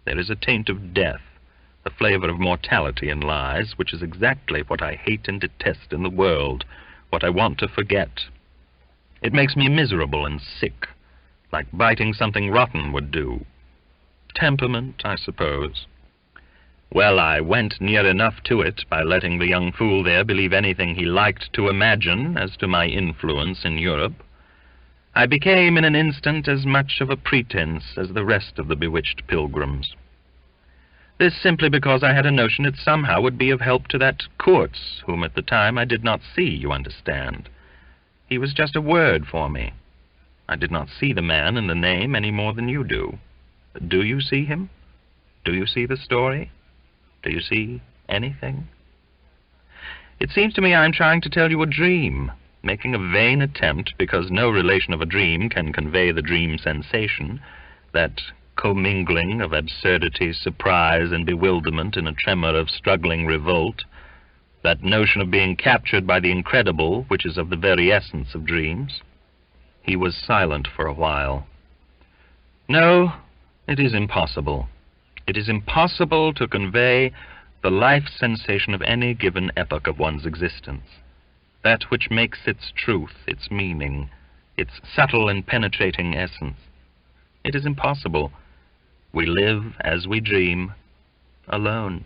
There is a taint of death, the flavor of mortality in lies, which is exactly what I hate and detest in the world, what I want to forget. It makes me miserable and sick, like biting something rotten would do. Temperament, I suppose. Well, I went near enough to it by letting the young fool there believe anything he liked to imagine as to my influence in Europe. I became in an instant as much of a pretense as the rest of the bewitched pilgrims. This simply because I had a notion it somehow would be of help to that Kurtz, whom at the time I did not see, you understand. He was just a word for me. I did not see the man in the name any more than you do. Do you see him? Do you see the story? Do you see anything? It seems to me I'm trying to tell you a dream, making a vain attempt, because no relation of a dream can convey the dream sensation, that commingling of absurdity, surprise, and bewilderment in a tremor of struggling revolt, that notion of being captured by the incredible, which is of the very essence of dreams. He was silent for a while. No, it is impossible. It is impossible to convey the life sensation of any given epoch of one's existence, that which makes its truth, its meaning, its subtle and penetrating essence. It is impossible. We live as we dream, alone.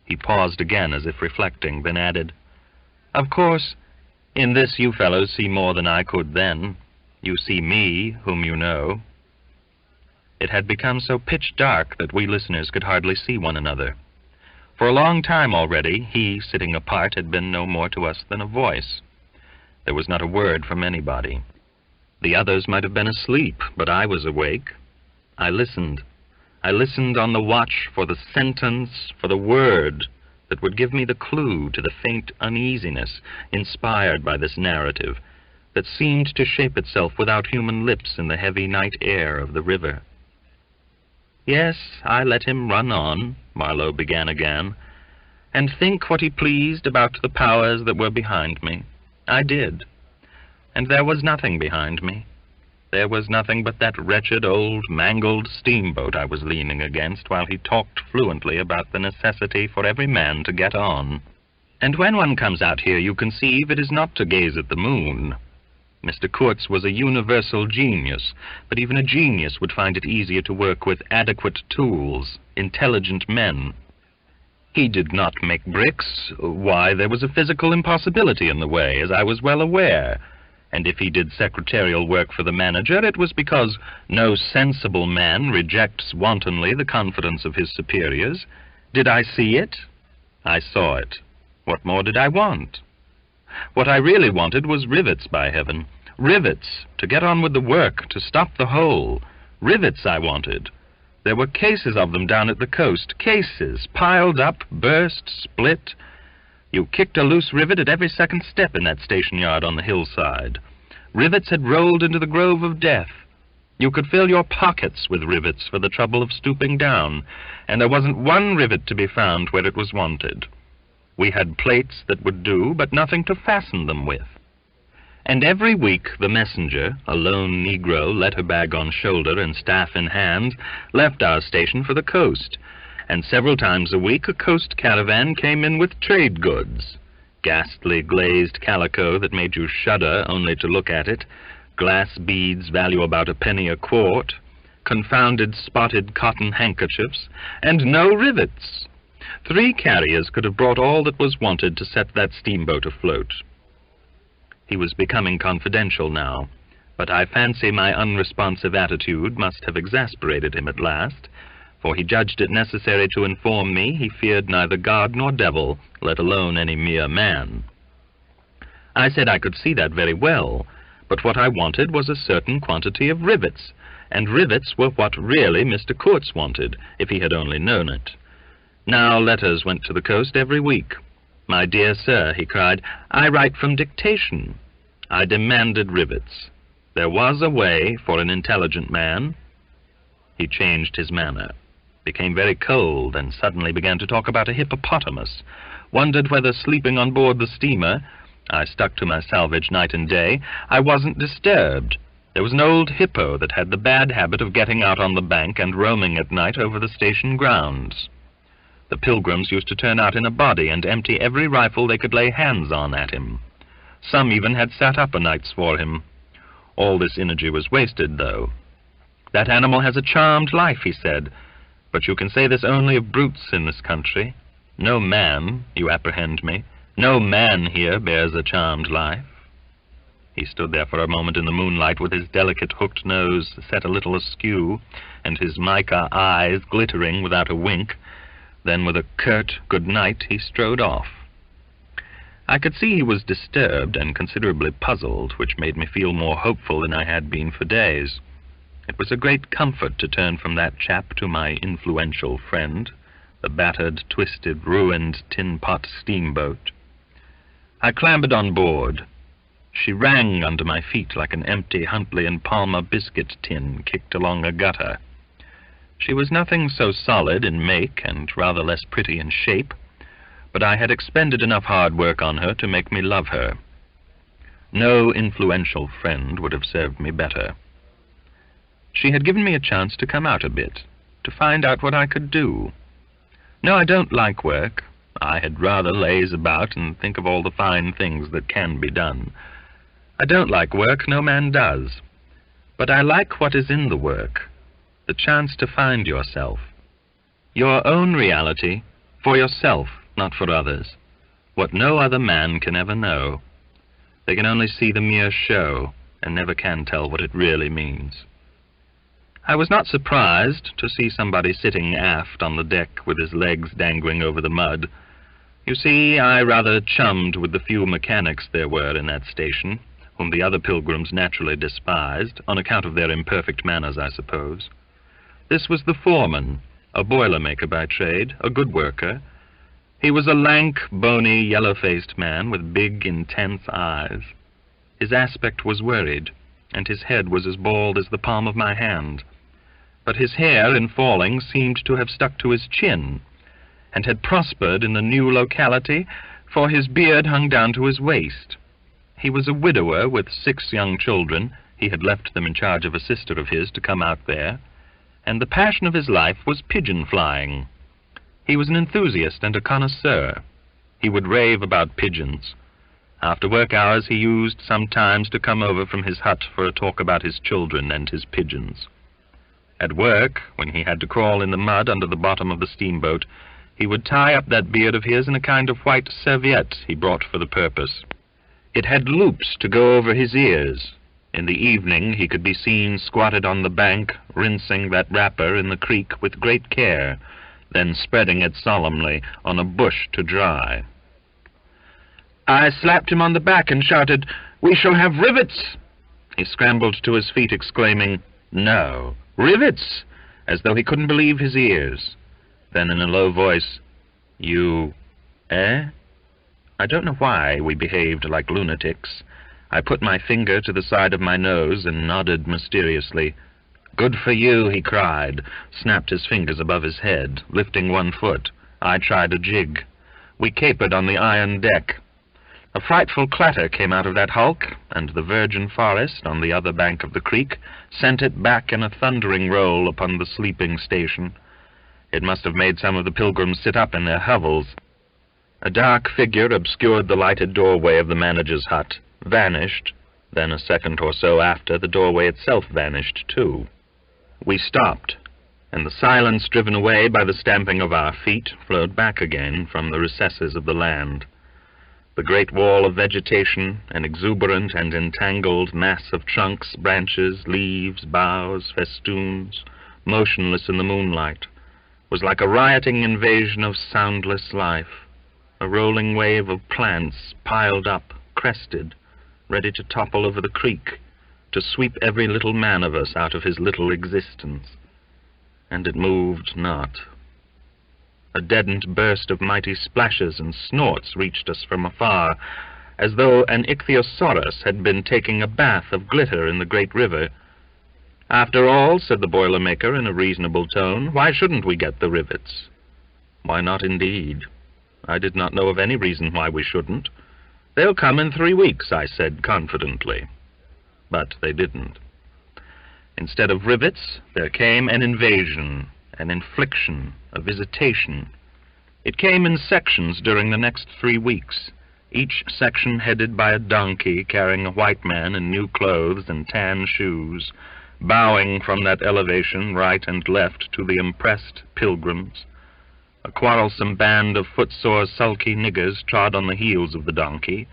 He paused again as if reflecting, then added, Of course, in this you fellows see more than I could then. You see me, whom you know. It had become so pitch dark that we listeners could hardly see one another. For a long time already, he, sitting apart, had been no more to us than a voice. There was not a word from anybody. The others might have been asleep, but I was awake. I listened. I listened on the watch for the sentence, for the word that would give me the clue to the faint uneasiness inspired by this narrative that seemed to shape itself without human lips in the heavy night air of the river. Yes, I let him run on, Marlowe began again, and think what he pleased about the powers that were behind me. I did. And there was nothing behind me. There was nothing but that wretched old mangled steamboat I was leaning against while he talked fluently about the necessity for every man to get on. And when one comes out here, you conceive it is not to gaze at the moon. Mr. Kurtz was a universal genius, but even a genius would find it easier to work with adequate tools, intelligent men. He did not make bricks. Why, there was a physical impossibility in the way, as I was well aware. And if he did secretarial work for the manager, it was because no sensible man rejects wantonly the confidence of his superiors. Did I see it? I saw it. What more did I want? What I really wanted was rivets, by heaven. Rivets, to get on with the work, to stop the hole. Rivets I wanted. There were cases of them down at the coast. Cases, piled up, burst, split. You kicked a loose rivet at every second step in that station yard on the hillside. Rivets had rolled into the grove of death. You could fill your pockets with rivets for the trouble of stooping down, and there wasn't one rivet to be found where it was wanted. We had plates that would do, but nothing to fasten them with. And every week the messenger, a lone Negro, letter bag on shoulder and staff in hand, left our station for the coast, and several times a week a coast caravan came in with trade goods, ghastly glazed calico that made you shudder only to look at it, glass beads value about a penny a quart, confounded spotted cotton handkerchiefs, and no rivets. 3 carriers could have brought all that was wanted to set that steamboat afloat. He was becoming confidential now, but I fancy my unresponsive attitude must have exasperated him at last, for he judged it necessary to inform me he feared neither God nor devil, let alone any mere man. I said I could see that very well, but what I wanted was a certain quantity of rivets, and rivets were what really Mr. Kurtz wanted, if he had only known it. Now letters went to the coast every week. "My dear sir," he cried, "I write from dictation." I demanded rivets. There was a way for an intelligent man. He changed his manner, became very cold, and suddenly began to talk about a hippopotamus, wondered whether sleeping on board the steamer — I stuck to my salvage night and day — I wasn't disturbed, There was an old hippo that had the bad habit of getting out on the bank and roaming at night over the station grounds. The pilgrims used to turn out in a body and empty every rifle they could lay hands on at him. Some even had sat up o' nights for him. All this energy was wasted, though. That animal has a charmed life, he said, but you can say this only of brutes in this country. No man, you apprehend me, no man here bears a charmed life. He stood there for a moment in the moonlight with his delicate hooked nose set a little askew, and his mica eyes glittering without a wink. Then with a curt good night he strode off. I could see he was disturbed and considerably puzzled, which made me feel more hopeful than I had been for days. It was a great comfort to turn from that chap to my influential friend, the battered, twisted, ruined tin-pot steamboat. I clambered on board. She rang under my feet like an empty Huntley and Palmer biscuit tin kicked along a gutter. She was nothing so solid in make and rather less pretty in shape, but I had expended enough hard work on her to make me love her. No influential friend would have served me better. She had given me a chance to come out a bit, to find out what I could do. No, I don't like work. I had rather laze about and think of all the fine things that can be done. I don't like work, no man does. But I like what is in the work, the chance to find yourself. Your own reality, for yourself, not for others. What no other man can ever know. They can only see the mere show, and never can tell what it really means. I was not surprised to see somebody sitting aft on the deck with his legs dangling over the mud. You see, I rather chummed with the few mechanics there were in that station, whom the other pilgrims naturally despised, on account of their imperfect manners, I suppose. This was the foreman, a boiler-maker by trade, a good worker. He was a lank, bony, yellow-faced man with big, intense eyes. His aspect was worried, and his head was as bald as the palm of my hand. But his hair, in falling, seemed to have stuck to his chin, and had prospered in the new locality, for his beard hung down to his waist. He was a widower with 6 young children. He had left them in charge of a sister of his to come out there, and the passion of his life was pigeon flying. He was an enthusiast and a connoisseur. He would rave about pigeons. After work hours he used sometimes to come over from his hut for a talk about his children and his pigeons. At work, when he had to crawl in the mud under the bottom of the steamboat, he would tie up that beard of his in a kind of white serviette he brought for the purpose. It had loops to go over his ears. In the evening he could be seen squatted on the bank, rinsing that wrapper in the creek with great care, then spreading it solemnly on a bush to dry. I slapped him on the back and shouted, "We shall have rivets!" He scrambled to his feet, exclaiming, "No, rivets!" as though he couldn't believe his ears. Then in a low voice, "You, eh?" I don't know why we behaved like lunatics. I put my finger to the side of my nose and nodded mysteriously. "Good for you," he cried, snapped his fingers above his head, lifting one foot. I tried a jig. We capered on the iron deck. A frightful clatter came out of that hulk, and the virgin forest on the other bank of the creek sent it back in a thundering roll upon the sleeping station. It must have made some of the pilgrims sit up in their hovels. A dark figure obscured the lighted doorway of the manager's hut, vanished. Then a second or so after, the doorway itself vanished too. We stopped, and the silence driven away by the stamping of our feet flowed back again from the recesses of the land. The great wall of vegetation, an exuberant and entangled mass of trunks, branches, leaves, boughs, festoons, motionless in the moonlight, was like a rioting invasion of soundless life, a rolling wave of plants piled up, crested, ready to topple over the creek, to sweep every little man of us out of his little existence. And it moved not. A deadened burst of mighty splashes and snorts reached us from afar, as though an ichthyosaurus had been taking a bath of glitter in the great river. "After all," said the boiler-maker in a reasonable tone, "why shouldn't we get the rivets?" Why not, indeed? I did not know of any reason why we shouldn't. "They'll come in 3 weeks," I said confidently. But they didn't. Instead of rivets, there came an invasion, an infliction, a visitation. It came in sections during the next 3 weeks, each section headed by a donkey carrying a white man in new clothes and tan shoes, bowing from that elevation right and left to the impressed pilgrims. A quarrelsome band of footsore, sulky niggers trod on the heels of the donkey.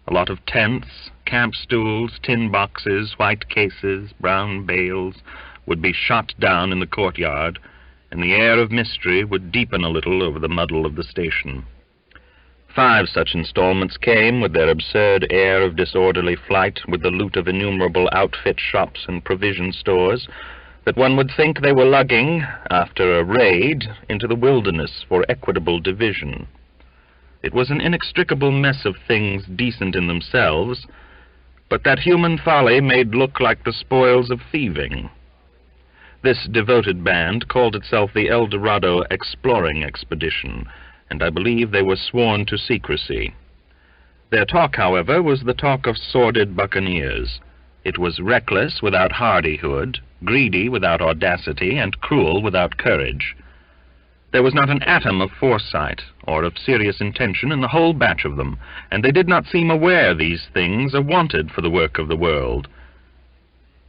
A lot of tents, camp stools, tin boxes, white cases, brown bales would be shot down in the courtyard, and the air of mystery would deepen a little over the muddle of the station. 5 such installments came, with their absurd air of disorderly flight, with the loot of innumerable outfit shops and provision stores, that one would think they were lugging, after a raid, into the wilderness for equitable division. It was an inextricable mess of things decent in themselves, but that human folly made look like the spoils of thieving. This devoted band called itself the El Dorado Exploring Expedition, and I believe they were sworn to secrecy. Their talk, however, was the talk of sordid buccaneers. It was reckless without hardihood, greedy without audacity, and cruel without courage. There was not an atom of foresight or of serious intention in the whole batch of them, and they did not seem aware these things are wanted for the work of the world.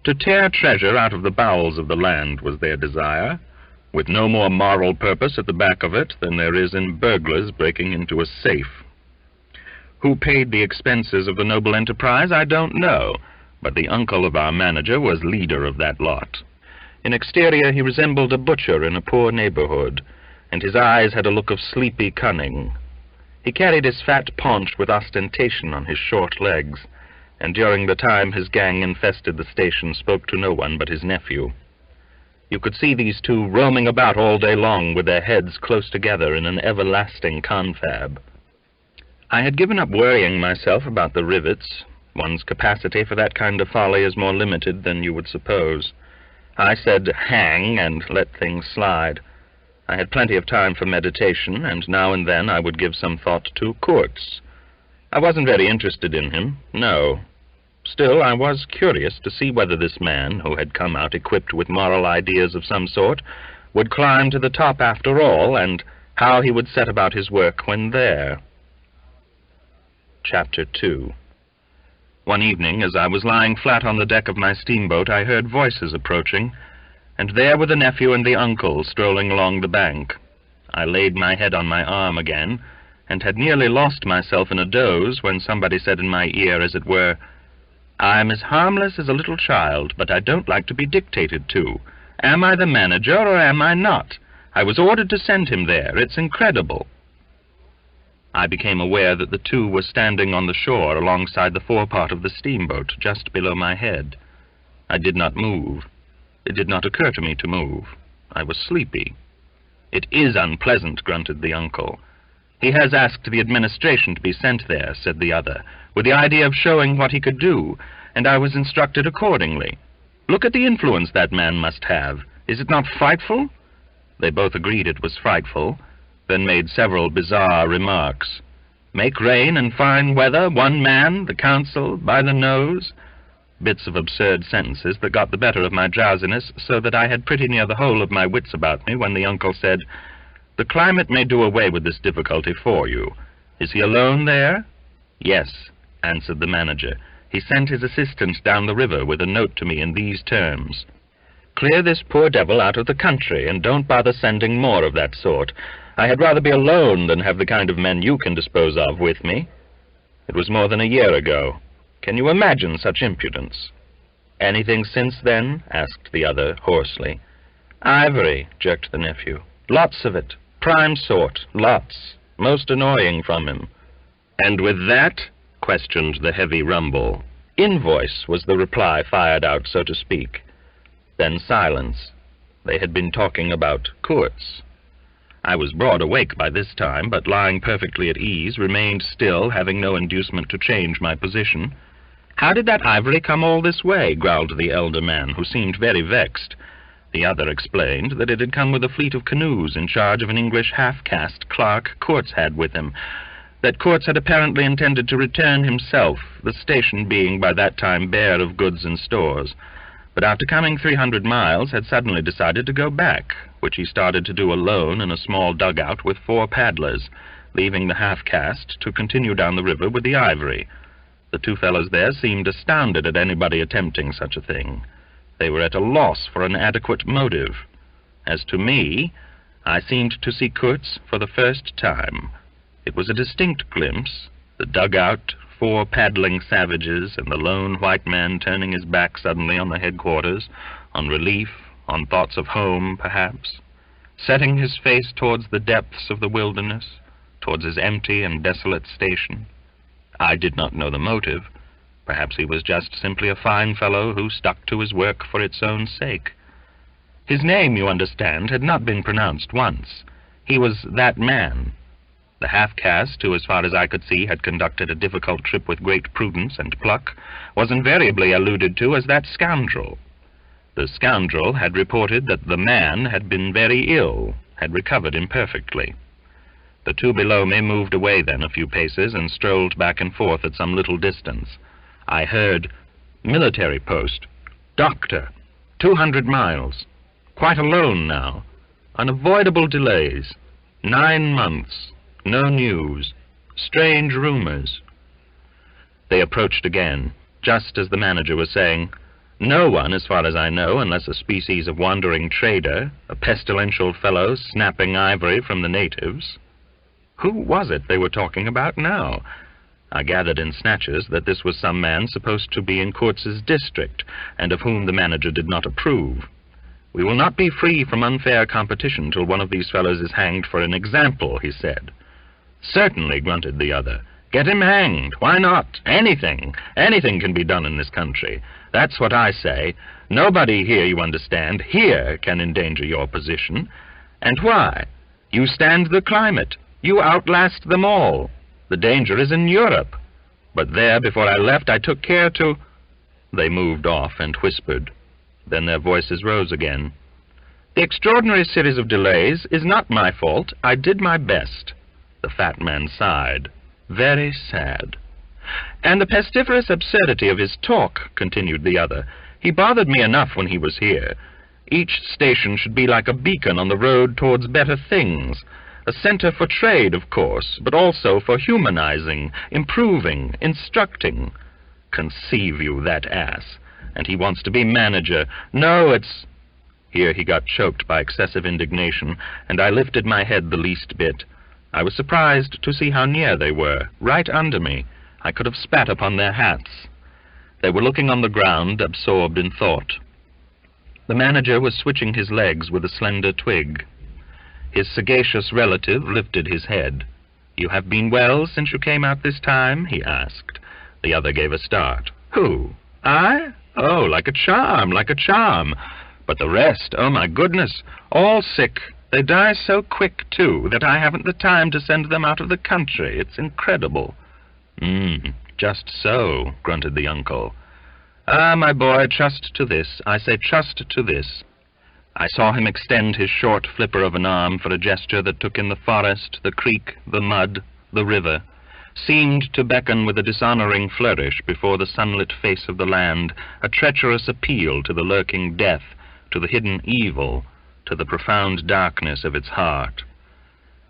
To tear treasure out of the bowels of the land was their desire, with no more moral purpose at the back of it than there is in burglars breaking into a safe. Who paid the expenses of the noble enterprise, I don't know, but the uncle of our manager was leader of that lot. In exterior he resembled a butcher in a poor neighborhood, and his eyes had a look of sleepy cunning. He carried his fat paunch with ostentation on his short legs, and during the time his gang infested the station spoke to no one but his nephew. You could see these two roaming about all day long with their heads close together in an everlasting confab. I had given up worrying myself about the rivets. One's capacity for that kind of folly is more limited than you would suppose. I said hang and let things slide. I had plenty of time for meditation, and now and then I would give some thought to Kurtz. I wasn't very interested in him, no. Still, I was curious to see whether this man, who had come out equipped with moral ideas of some sort, would climb to the top after all, and how he would set about his work when there. Chapter 2. One evening, as I was lying flat on the deck of my steamboat, I heard voices approaching, and there were the nephew and the uncle strolling along the bank. I laid my head on my arm again, and had nearly lost myself in a doze when somebody said in my ear, as it were, "I'm as harmless as a little child, but I don't like to be dictated to. Am I the manager, or am I not? I was ordered to send him there. It's incredible." I became aware that the two were standing on the shore alongside the forepart of the steamboat, just below my head. I did not move. It did not occur to me to move. I was sleepy. "It is unpleasant," grunted the uncle. "He has asked the administration to be sent there," said the other, with the idea of showing what he could do, and I was instructed accordingly. "Look at the influence that man must have. Is it not frightful?" They both agreed it was frightful, then made several bizarre remarks. "Make rain and fine weather, one man, the council, by the nose," bits of absurd sentences that got the better of my drowsiness, so that I had pretty near the whole of my wits about me when the uncle said, "The climate may do away with this difficulty for you. Is he alone there?" "Yes," answered the manager. "He sent his assistant down the river with a note to me in these terms: 'Clear this poor devil out of the country, and don't bother sending more of that sort. I had rather be alone than have the kind of men you can dispose of with me.' It was more than a year ago. Can you imagine such impudence?" "Anything since then?" asked the other hoarsely. "Ivory," jerked the nephew. "Lots of it. Prime sort. Lots. Most annoying from him." "And with that?" questioned the heavy rumble. "Invoice," was the reply fired out, so to speak. Then silence. They had been talking about Kurtz. I was broad awake by this time, but lying perfectly at ease, remained still, having no inducement to change my position. "How did that ivory come all this way?" growled the elder man, who seemed very vexed. The other explained that it had come with a fleet of canoes in charge of an English half-caste clerk Kurtz had with him, that Kurtz had apparently intended to return himself, the station being by that time bare of goods and stores. but after coming 300 miles had suddenly decided to go back, which he started to do alone in a small dugout with 4 paddlers, leaving the half-caste to continue down the river with the ivory. The 2 fellows there seemed astounded at anybody attempting such a thing. They were at a loss for an adequate motive. As to me, I seemed to see Kurtz for the first time. It was a distinct glimpse, the dugout, 4 paddling savages, and the lone white man turning his back suddenly on the headquarters, on relief, on thoughts of home, perhaps, setting his face towards the depths of the wilderness, towards his empty and desolate station. I did not know the motive. Perhaps he was just simply a fine fellow who stuck to his work for its own sake. His name, you understand, had not been pronounced once. He was that man. The half-caste, who, as far as I could see, had conducted a difficult trip with great prudence and pluck, was invariably alluded to as that scoundrel. The scoundrel had reported that the man had been very ill, had recovered imperfectly. The 2 below me moved away then a few paces and strolled back and forth at some little distance. I heard, "Military post. Doctor. 200 miles. Quite alone now. Unavoidable delays. 9 months. No news. Strange rumors." They approached again, just as the manager was saying, "No one, as far as I know, unless a species of wandering trader, a pestilential fellow snapping ivory from the natives." Who was it they were talking about now? I gathered in snatches that this was some man supposed to be in Kurtz's district, and of whom the manager did not approve. "We will not be free from unfair competition till one of these fellows is hanged for an example," he said. "Certainly," grunted the other. "Get him hanged. Why not? Anything. Anything can be done in this country. That's what I say. Nobody here, you understand, here can endanger your position. And why? You stand the climate. You outlast them all. The danger is in Europe. But there, before I left, I took care to—" They moved off and whispered. Then their voices rose again. "The extraordinary series of delays is not my fault. I did my best." The fat man sighed. "Very sad." "And the pestiferous absurdity of his talk," continued the other. "He bothered me enough when he was here. Each station should be like a beacon on the road towards better things. A center for trade, of course, but also for humanizing, improving, instructing. Conceive you, that ass. And he wants to be manager. No, it's—" Here he got choked by excessive indignation, and I lifted my head the least bit. I was surprised to see how near they were, right under me. I could have spat upon their hats. They were looking on the ground, absorbed in thought. The manager was switching his legs with a slender twig. His sagacious relative lifted his head. "You have been well since you came out this time?" he asked. The other gave a start. "Who? I? Oh, like a charm, like a charm. But the rest, oh my goodness, all sick. They die so quick, too, that I haven't the time to send them out of the country. It's incredible." Just so," grunted the uncle. "Ah, my boy, trust to this. I say trust to this." I saw him extend his short flipper of an arm for a gesture that took in the forest, the creek, the mud, the river, seemed to beckon with a dishonoring flourish before the sunlit face of the land, a treacherous appeal to the lurking death, to the hidden evil, to the profound darkness of its heart.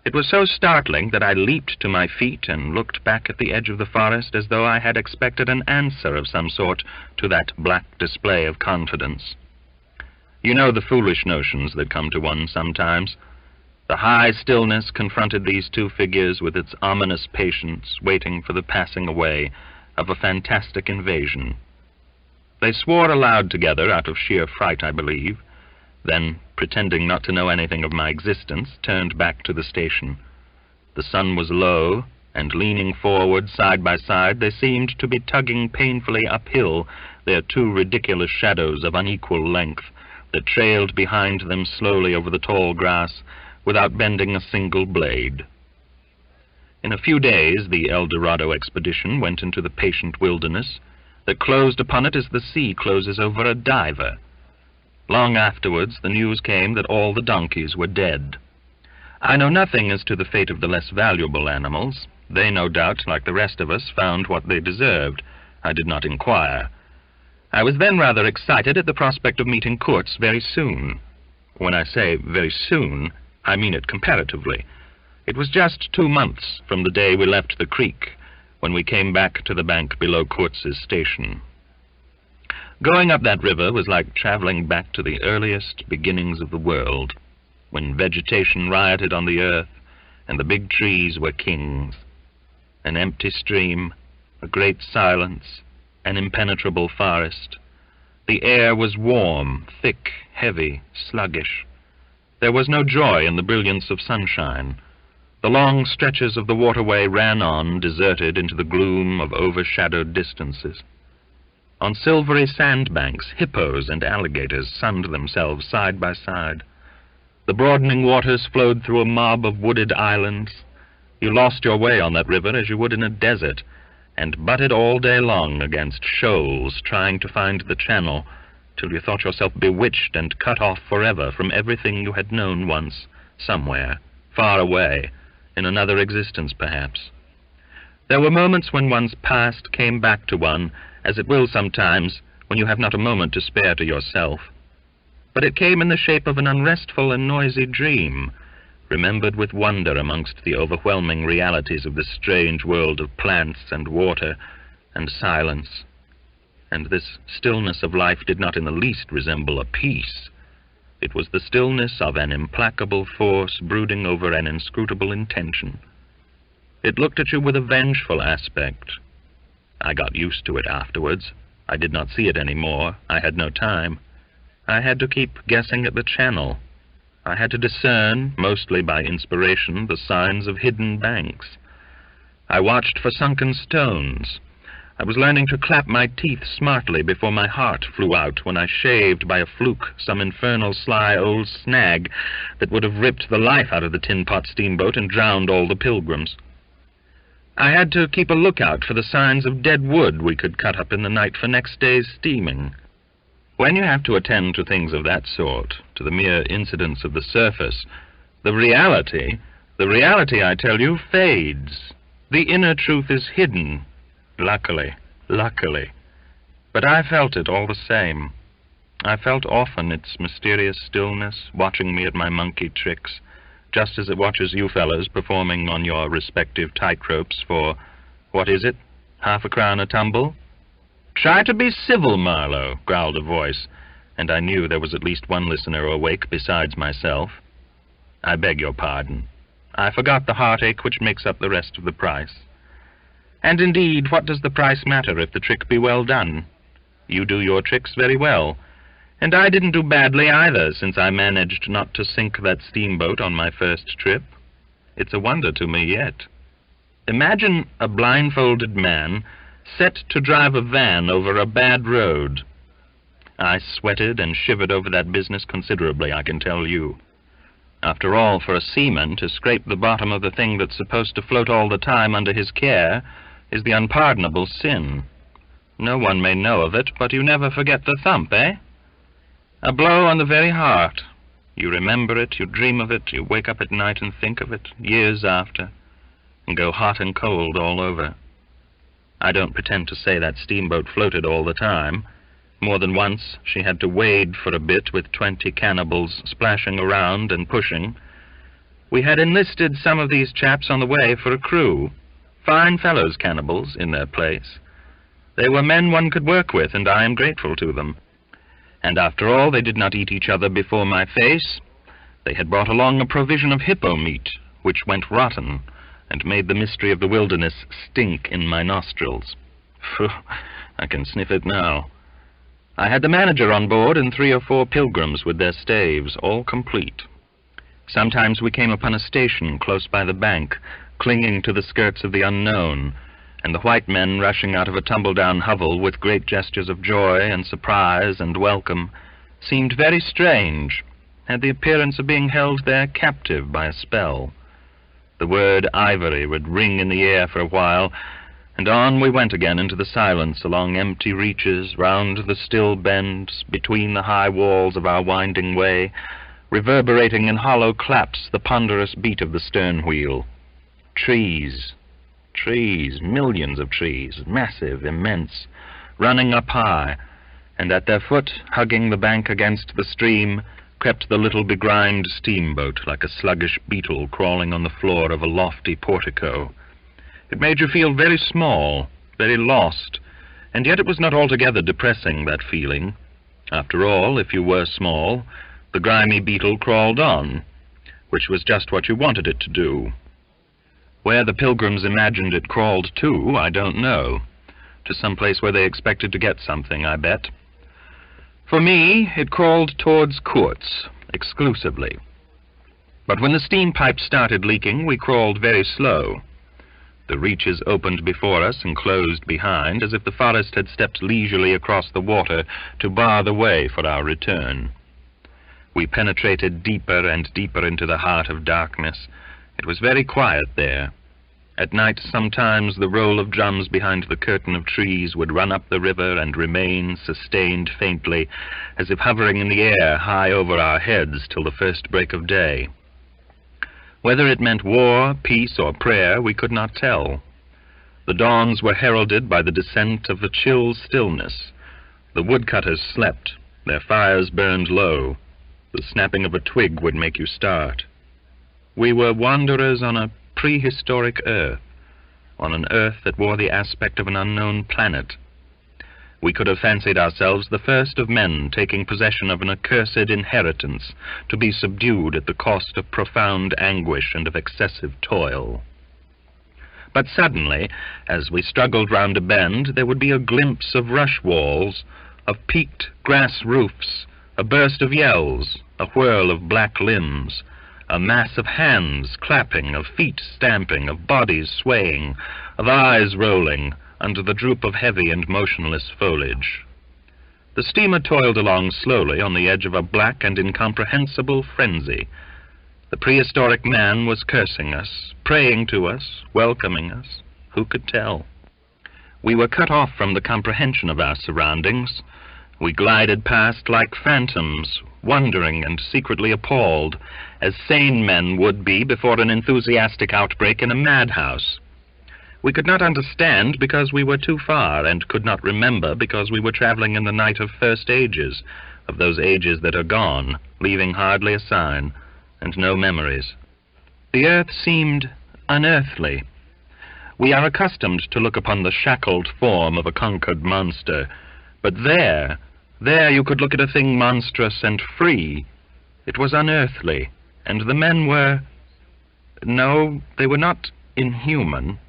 It was so startling that I leaped to my feet and looked back at the edge of the forest as though I had expected an answer of some sort to that black display of confidence. You know the foolish notions that come to one sometimes. The high stillness confronted these 2 figures with its ominous patience, waiting for the passing away of a fantastic invasion. They swore aloud together out of sheer fright, I believe, then, pretending not to know anything of my existence, turned back to the station. The sun was low, and leaning forward side by side, they seemed to be tugging painfully uphill their 2 ridiculous shadows of unequal length that trailed behind them slowly over the tall grass without bending a single blade. In a few days the El Dorado expedition went into the patient wilderness that closed upon it as the sea closes over a diver. Long afterwards the news came that all the donkeys were dead. I know nothing as to the fate of the less valuable animals. They, no doubt, like the rest of us, found what they deserved. I did not inquire. I was then rather excited at the prospect of meeting Kurtz very soon. When I say very soon, I mean it comparatively. It was just 2 months from the day we left the creek, when we came back to the bank below Kurtz's station. Going up that river was like traveling back to the earliest beginnings of the world, when vegetation rioted on the earth and the big trees were kings. An empty stream, a great silence, an impenetrable forest. The air was warm, thick, heavy, sluggish. There was no joy in the brilliance of sunshine. The long stretches of the waterway ran on, deserted, into the gloom of overshadowed distances. On silvery sandbanks, hippos and alligators sunned themselves side by side. The broadening waters flowed through a mob of wooded islands. You lost your way on that river as you would in a desert, and butted all day long against shoals, trying to find the channel, till you thought yourself bewitched and cut off forever from everything you had known once, somewhere, far away, in another existence perhaps. There were moments when one's past came back to one, as it will sometimes, when you have not a moment to spare to yourself. But it came in the shape of an unrestful and noisy dream, remembered with wonder amongst the overwhelming realities of this strange world of plants and water and silence. And this stillness of life did not in the least resemble a peace. It was the stillness of an implacable force brooding over an inscrutable intention. It looked at you with a vengeful aspect. I got used to it afterwards. I did not see it any more. I had no time. I had to keep guessing at the channel. I had to discern, mostly by inspiration, the signs of hidden banks. I watched for sunken stones. I was learning to clap my teeth smartly before my heart flew out when I shaved by a fluke some infernal sly old snag that would have ripped the life out of the tin-pot steamboat and drowned all the pilgrims. I had to keep a lookout for the signs of dead wood we could cut up in the night for next day's steaming. When you have to attend to things of that sort, to the mere incidents of the surface, the reality, I tell you, fades. The inner truth is hidden, luckily. But I felt it all the same. I felt often its mysterious stillness watching me at my monkey tricks, just as it watches you fellows performing on your respective tightropes for, what is it, half a crown a tumble? "Try to be civil, Marlowe," growled a voice, and I knew there was at least one listener awake besides myself. "I beg your pardon. I forgot the heartache which makes up the rest of the price. And indeed, what does the price matter if the trick be well done? You do your tricks very well, and I didn't do badly either, since I managed not to sink that steamboat on my first trip. It's a wonder to me yet. Imagine a blindfolded man set to drive a van over a bad road. I sweated and shivered over that business considerably, I can tell you. After all, for a seaman to scrape the bottom of the thing that's supposed to float all the time under his care is the unpardonable sin. No one may know of it, but you never forget the thump, eh? A blow on the very heart. You remember it, you dream of it, you wake up at night and think of it, years after, and go hot and cold all over. I don't pretend to say that steamboat floated all the time. More than once she had to wade for a bit with 20 cannibals splashing around and pushing. We had enlisted some of these chaps on the way for a crew. Fine fellows, cannibals, in their place. They were men one could work with, and I am grateful to them. And after all, they did not eat each other before my face. They had brought along a provision of hippo meat, which went rotten, and made the mystery of the wilderness stink in my nostrils. Phew, I can sniff it now. I had the manager on board and 3 or 4 pilgrims with their staves, all complete. Sometimes we came upon a station close by the bank, clinging to the skirts of the unknown, and the white men rushing out of a tumble-down hovel with great gestures of joy and surprise and welcome seemed very strange, had the appearance of being held there captive by a spell. The word ivory would ring in the air for a while, and on we went again into the silence, along empty reaches, round the still bends, between the high walls of our winding way, reverberating in hollow claps the ponderous beat of the stern wheel. Trees, millions of trees, massive, immense, running up high, and at their foot, hugging the bank against the stream, crept the little begrimed steamboat like a sluggish beetle crawling on the floor of a lofty portico. It made you feel very small, very lost, and yet it was not altogether depressing, that feeling. After all, if you were small, the grimy beetle crawled on, which was just what you wanted it to do. Where the pilgrims imagined it crawled to, I don't know. To some place where they expected to get something, I bet. For me, it crawled towards Kurtz, exclusively. But when the steam pipe started leaking, we crawled very slow. The reaches opened before us and closed behind, as if the forest had stepped leisurely across the water to bar the way for our return. We penetrated deeper and deeper into the heart of darkness. It was very quiet there. At night, sometimes the roll of drums behind the curtain of trees would run up the river and remain sustained faintly, as if hovering in the air high over our heads till the first break of day. Whether it meant war, peace, or prayer, we could not tell. The dawns were heralded by the descent of a chill stillness. The woodcutters slept. Their fires burned low. The snapping of a twig would make you start. We were wanderers on a prehistoric earth, on an earth that wore the aspect of an unknown planet. We could have fancied ourselves the first of men taking possession of an accursed inheritance, to be subdued at the cost of profound anguish and of excessive toil. But suddenly, as we struggled round a bend, there would be a glimpse of rush walls, of peaked grass roofs, a burst of yells, a whirl of black limbs, a mass of hands clapping, of feet stamping, of bodies swaying, of eyes rolling under the droop of heavy and motionless foliage. The steamer toiled along slowly on the edge of a black and incomprehensible frenzy. The prehistoric man was cursing us, praying to us, welcoming us. Who could tell? We were cut off from the comprehension of our surroundings. We glided past like phantoms, wondering and secretly appalled, as sane men would be before an enthusiastic outbreak in a madhouse. We could not understand because we were too far, and could not remember because we were traveling in the night of first ages, of those ages that are gone, leaving hardly a sign, and no memories. The earth seemed unearthly. We are accustomed to look upon the shackled form of a conquered monster, but there you could look at a thing monstrous and free. It was unearthly, and the men were... No, they were not inhuman.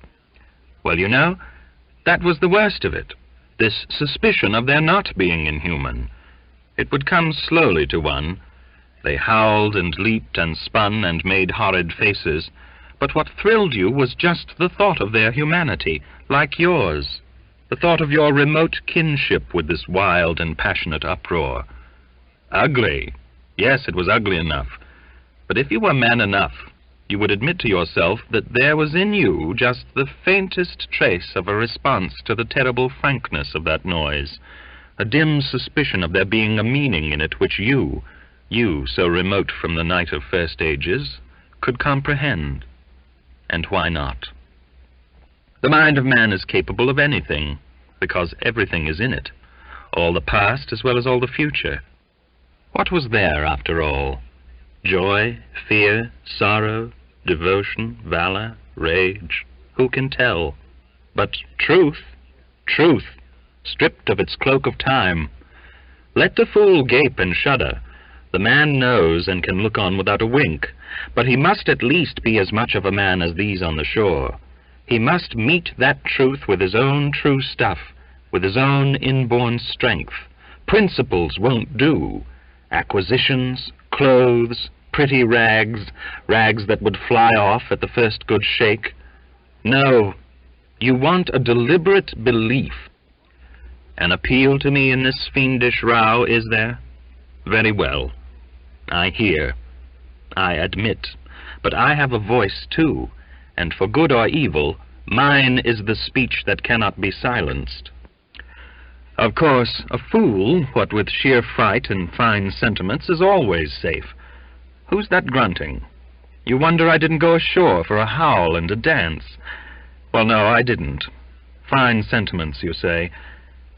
Well, you know, that was the worst of it, this suspicion of their not being inhuman. It would come slowly to one. They howled and leaped and spun and made horrid faces, but what thrilled you was just the thought of their humanity, like yours. The thought of your remote kinship with this wild and passionate uproar. Ugly. Yes, it was ugly enough. But if you were man enough, you would admit to yourself that there was in you just the faintest trace of a response to the terrible frankness of that noise, a dim suspicion of there being a meaning in it which you, so remote from the night of first ages, could comprehend. And why not? The mind of man is capable of anything, because everything is in it, all the past as well as all the future. What was there, after all? Joy, fear, sorrow, devotion, valor, rage, who can tell? But truth, stripped of its cloak of time. Let the fool gape and shudder. The man knows and can look on without a wink, but he must at least be as much of a man as these on the shore. He must meet that truth with his own true stuff, with his own inborn strength. Principles won't do. Acquisitions, clothes, pretty rags that would fly off at the first good shake. No, you want a deliberate belief. An appeal to me in this fiendish row, is there? Very well. I hear. I admit. But I have a voice, too, and for good or evil, mine is the speech that cannot be silenced. Of course, a fool, what with sheer fright and fine sentiments, is always safe. Who's that grunting? You wonder I didn't go ashore for a howl and a dance. Well, no, I didn't. Fine sentiments, you say.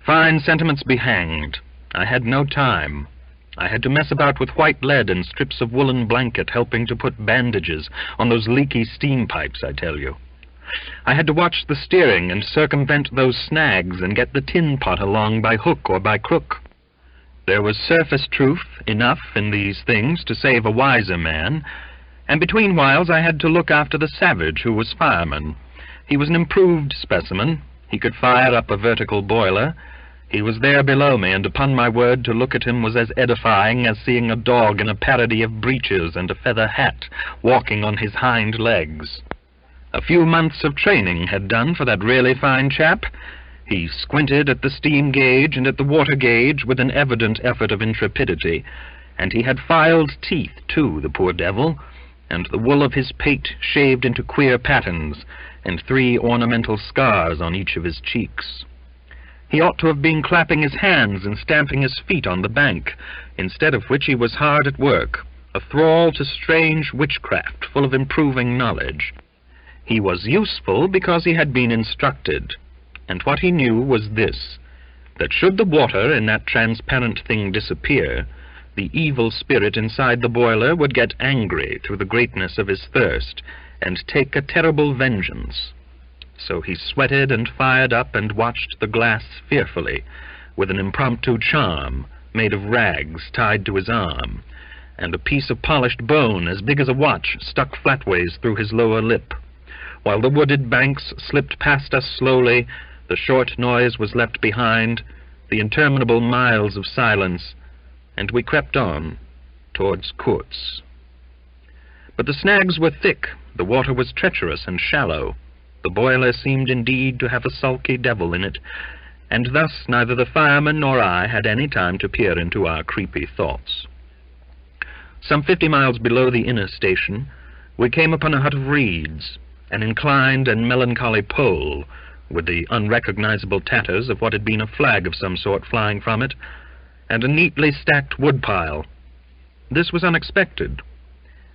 Fine sentiments be hanged. I had no time. I had to mess about with white lead and strips of woolen blanket, helping to put bandages on those leaky steam pipes, I tell you. I had to watch the steering and circumvent those snags and get the tin pot along by hook or by crook. There was surface truth enough in these things to save a wiser man, and between whiles I had to look after the savage who was fireman. He was an improved specimen. He could fire up a vertical boiler. He was there below me, and upon my word, to look at him was as edifying as seeing a dog in a parody of breeches and a feather hat, walking on his hind legs. A few months of training had done for that really fine chap. He squinted at the steam gauge and at the water gauge with an evident effort of intrepidity, and he had filed teeth, too, the poor devil, and the wool of his pate shaved into queer patterns, and 3 ornamental scars on each of his cheeks. He ought to have been clapping his hands and stamping his feet on the bank, instead of which he was hard at work, a thrall to strange witchcraft, full of improving knowledge. He was useful because he had been instructed, and what he knew was this, that should the water in that transparent thing disappear, the evil spirit inside the boiler would get angry through the greatness of his thirst, and take a terrible vengeance. So he sweated and fired up and watched the glass fearfully, with an impromptu charm made of rags tied to his arm, and a piece of polished bone as big as a watch stuck flatways through his lower lip. While the wooded banks slipped past us slowly, the short noise was left behind, the interminable miles of silence, and we crept on towards Kurtz. But the snags were thick, the water was treacherous and shallow. The boiler seemed indeed to have a sulky devil in it, and thus neither the fireman nor I had any time to peer into our creepy thoughts. Some 50 miles below the inner station, we came upon a hut of reeds, an inclined and melancholy pole, with the unrecognizable tatters of what had been a flag of some sort flying from it, and a neatly stacked woodpile. This was unexpected.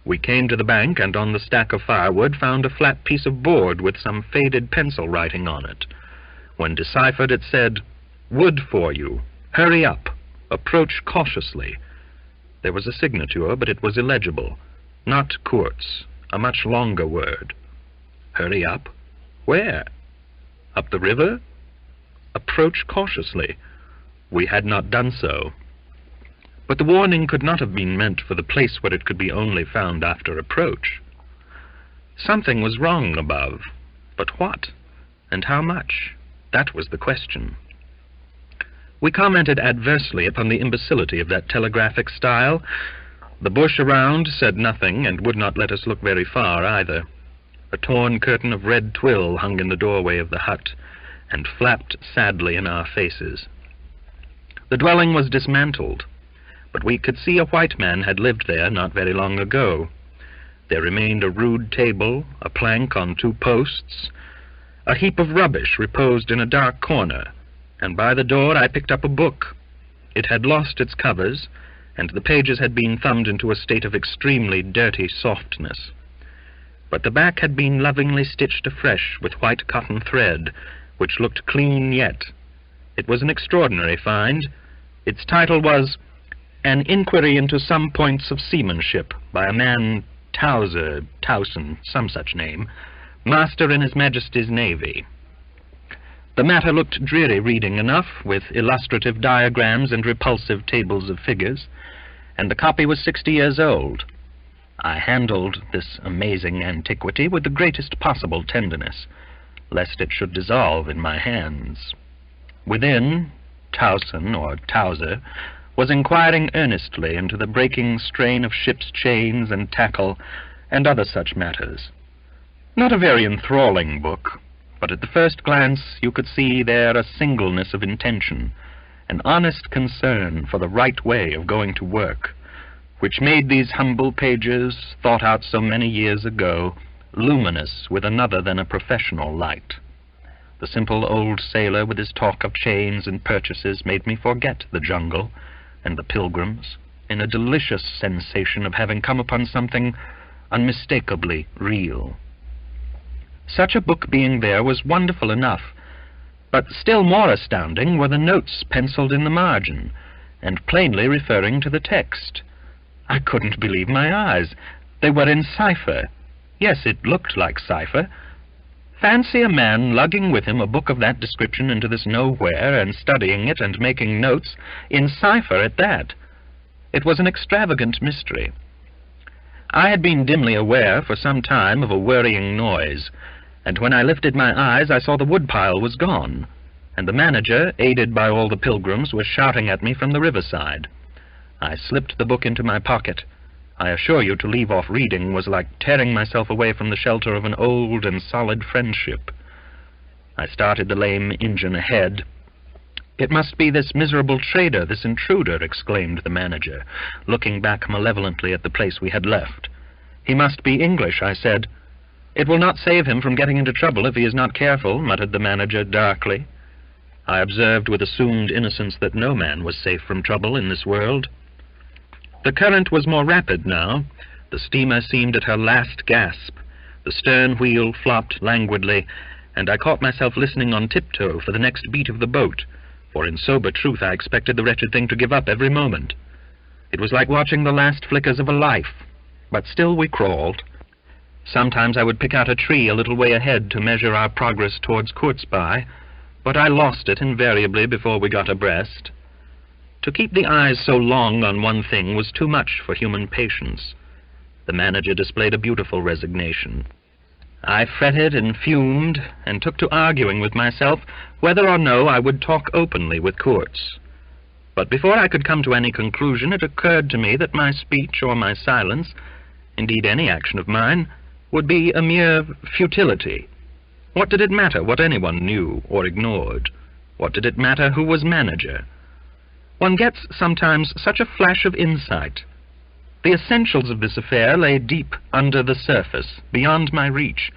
We came to the bank, and on the stack of firewood found a flat piece of board with some faded pencil writing on it. When deciphered, it said, "Wood for you. Hurry up. Approach cautiously." There was a signature, but it was illegible. Not Kurtz, a much longer word. Hurry up? Where? Up the river? Approach cautiously. We had not done so. But the warning could not have been meant for the place where it could be only found after approach. Something was wrong above, but what, and how much? That was the question. We commented adversely upon the imbecility of that telegraphic style. The bush around said nothing, and would not let us look very far either. A torn curtain of red twill hung in the doorway of the hut, and flapped sadly in our faces. The dwelling was dismantled, but we could see a white man had lived there not very long ago. There remained a rude table, a plank on 2 posts. A heap of rubbish reposed in a dark corner, and by the door I picked up a book. It had lost its covers, and the pages had been thumbed into a state of extremely dirty softness. But the back had been lovingly stitched afresh with white cotton thread, which looked clean yet. It was an extraordinary find. Its title was An Inquiry into Some Points of Seamanship, by a man Towson, some such name, Master in His Majesty's Navy. The matter looked dreary reading enough, with illustrative diagrams and repulsive tables of figures, and the copy was 60 years old. I handled this amazing antiquity with the greatest possible tenderness, lest it should dissolve in my hands. Within, Towson, or Towser, was inquiring earnestly into the breaking strain of ship's chains and tackle, and other such matters. Not a very enthralling book, but at the first glance you could see there a singleness of intention, an honest concern for the right way of going to work, which made these humble pages, thought out so many years ago, luminous with another than a professional light. The simple old sailor with his talk of chains and purchases made me forget the jungle and the pilgrims in a delicious sensation of having come upon something unmistakably real. Such a book being there was wonderful enough, but still more astounding were the notes penciled in the margin, and plainly referring to the text. I couldn't believe my eyes. They were in cipher. Yes, it looked like cipher. Fancy a man lugging with him a book of that description into this nowhere and studying it and making notes in cipher at that. It was an extravagant mystery. I had been dimly aware for some time of a worrying noise, and when I lifted my eyes I saw the woodpile was gone, and the manager, aided by all the pilgrims, was shouting at me from the riverside. I slipped the book into my pocket. I assure you, to leave off reading was like tearing myself away from the shelter of an old and solid friendship. I started the lame engine ahead. "It must be this miserable trader, this intruder," exclaimed the manager, looking back malevolently at the place we had left. "He must be English," I said. "It will not save him from getting into trouble if he is not careful," muttered the manager darkly. I observed with assumed innocence that no man was safe from trouble in this world. The current was more rapid now. The steamer seemed at her last gasp. The stern wheel flopped languidly, and I caught myself listening on tiptoe for the next beat of the boat, for in sober truth I expected the wretched thing to give up every moment. It was like watching the last flickers of a life, but still we crawled. Sometimes I would pick out a tree a little way ahead to measure our progress towards Kurzbei, but I lost it invariably before we got abreast. To keep the eyes so long on one thing was too much for human patience. The manager displayed a beautiful resignation. I fretted and fumed, and took to arguing with myself whether or no I would talk openly with Kurtz. But before I could come to any conclusion, it occurred to me that my speech or my silence, indeed any action of mine, would be a mere futility. What did it matter what anyone knew or ignored? What did it matter who was manager? One gets sometimes such a flash of insight. The essentials of this affair lay deep under the surface, beyond my reach,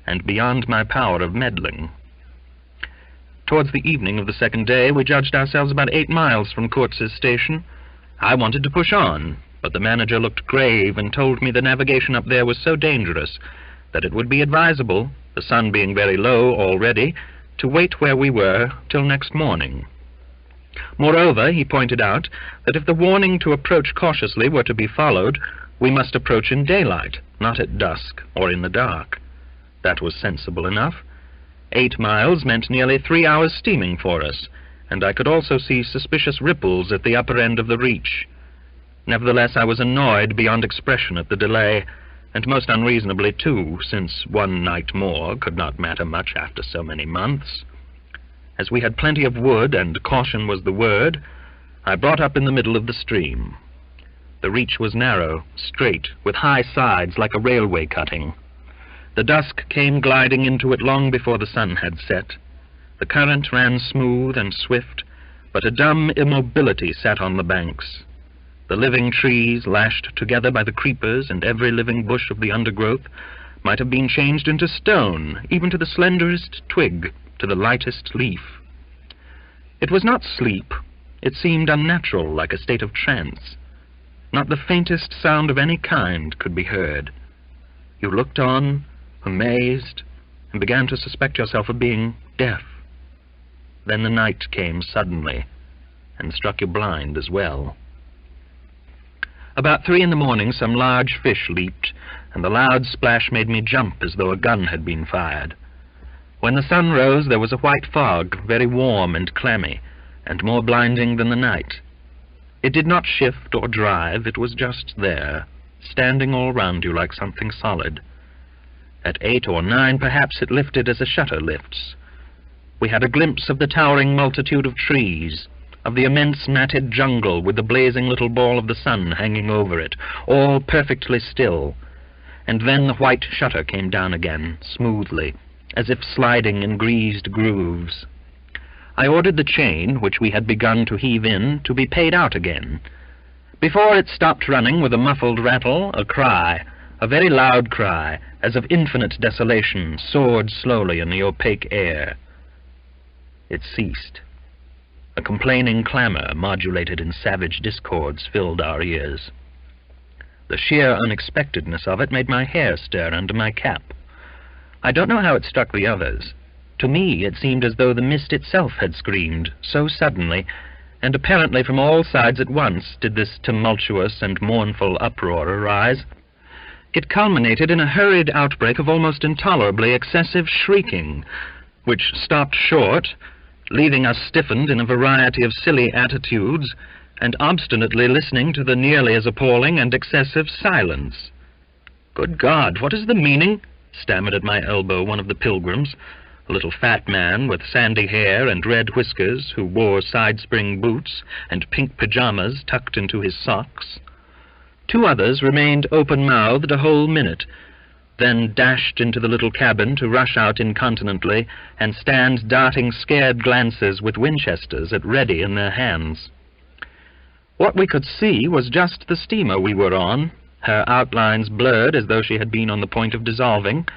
and beyond my power of meddling. Towards the evening of the second day, we judged ourselves about 8 miles from Kurtz's station. I wanted to push on, but the manager looked grave and told me the navigation up there was so dangerous that it would be advisable, the sun being very low already, to wait where we were till next morning. Moreover, he pointed out that if the warning to approach cautiously were to be followed, we must approach in daylight, not at dusk or in the dark. That was sensible enough. 8 miles meant nearly 3 hours steaming for us, and I could also see suspicious ripples at the upper end of the reach. Nevertheless, I was annoyed beyond expression at the delay, and most unreasonably too, since 1 night more could not matter much after so many months. As we had plenty of wood, and caution was the word, I brought up in the middle of the stream. The reach was narrow, straight, with high sides like a railway cutting. The dusk came gliding into it long before the sun had set. The current ran smooth and swift, but a dumb immobility sat on the banks. The living trees, lashed together by the creepers and every living bush of the undergrowth, might have been changed into stone, even to the slenderest twig, to the lightest leaf. It was not sleep. It seemed unnatural, like a state of trance. Not the faintest sound of any kind could be heard. You looked on, amazed, and began to suspect yourself of being deaf. Then the night came suddenly, and struck you blind as well. About 3 in the morning some large fish leaped, and the loud splash made me jump as though a gun had been fired. When the sun rose, there was a white fog, very warm and clammy, and more blinding than the night. It did not shift or drive, it was just there, standing all round you like something solid. At 8 or 9, perhaps, it lifted as a shutter lifts. We had a glimpse of the towering multitude of trees, of the immense matted jungle with the blazing little ball of the sun hanging over it, all perfectly still, and then the white shutter came down again, smoothly, as if sliding in greased grooves. I ordered the chain, which we had begun to heave in, to be paid out again. Before it stopped running with a muffled rattle, a cry, a very loud cry, as of infinite desolation, soared slowly in the opaque air. It ceased. A complaining clamor, modulated in savage discords, filled our ears. The sheer unexpectedness of it made my hair stir under my cap. I don't know how it struck the others. To me it seemed as though the mist itself had screamed, so suddenly, and apparently from all sides at once did this tumultuous and mournful uproar arise. It culminated in a hurried outbreak of almost intolerably excessive shrieking, which stopped short, leaving us stiffened in a variety of silly attitudes, and obstinately listening to the nearly as appalling and excessive silence. "Good God, what is the meaning?" stammered at my elbow one of the pilgrims, a little fat man with sandy hair and red whiskers, who wore side-spring boots and pink pyjamas tucked into his socks. Two others remained open-mouthed a whole minute, then dashed into the little cabin to rush out incontinently and stand darting scared glances with Winchesters at ready in their hands. What we could see was just the steamer we were on, her outlines blurred as though she had been on the point of dissolving,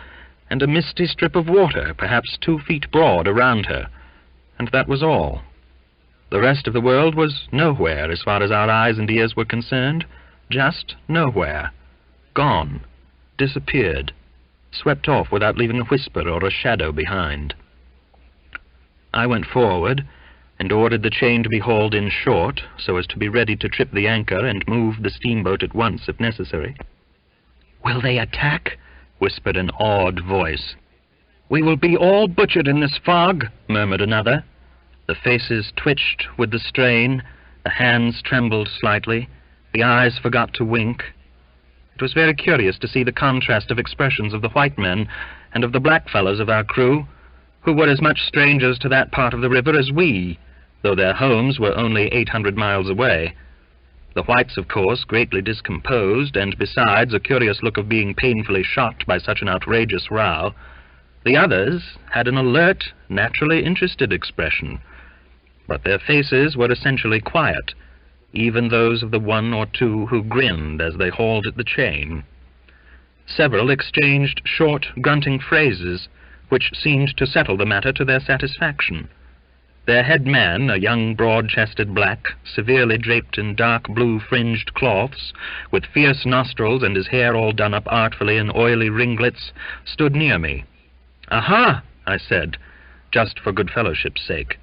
and a misty strip of water, perhaps 2 feet broad, around her, and that was all. The rest of the world was nowhere as far as our eyes and ears were concerned, just nowhere. Gone, disappeared, swept off without leaving a whisper or a shadow behind. I went forward and ordered the chain to be hauled in short, so as to be ready to trip the anchor and move the steamboat at once if necessary. "Will they attack?" whispered an awed voice. "We will be all butchered in this fog," murmured another. The faces twitched with the strain, the hands trembled slightly, the eyes forgot to wink. It was very curious to see the contrast of expressions of the white men and of the black fellows of our crew, who were as much strangers to that part of the river as we, though their homes were only 800 miles away. The whites, of course, greatly discomposed, and besides a curious look of being painfully shocked by such an outrageous row. The others had an alert, naturally interested expression, but their faces were essentially quiet, even those of the 1 or 2 who grinned as they hauled at the chain. Several exchanged short, grunting phrases, which seemed to settle the matter to their satisfaction. Their head man, a young broad-chested black, severely draped in dark blue fringed cloths, with fierce nostrils and his hair all done up artfully in oily ringlets, stood near me. "Aha!" I said, just for good fellowship's sake.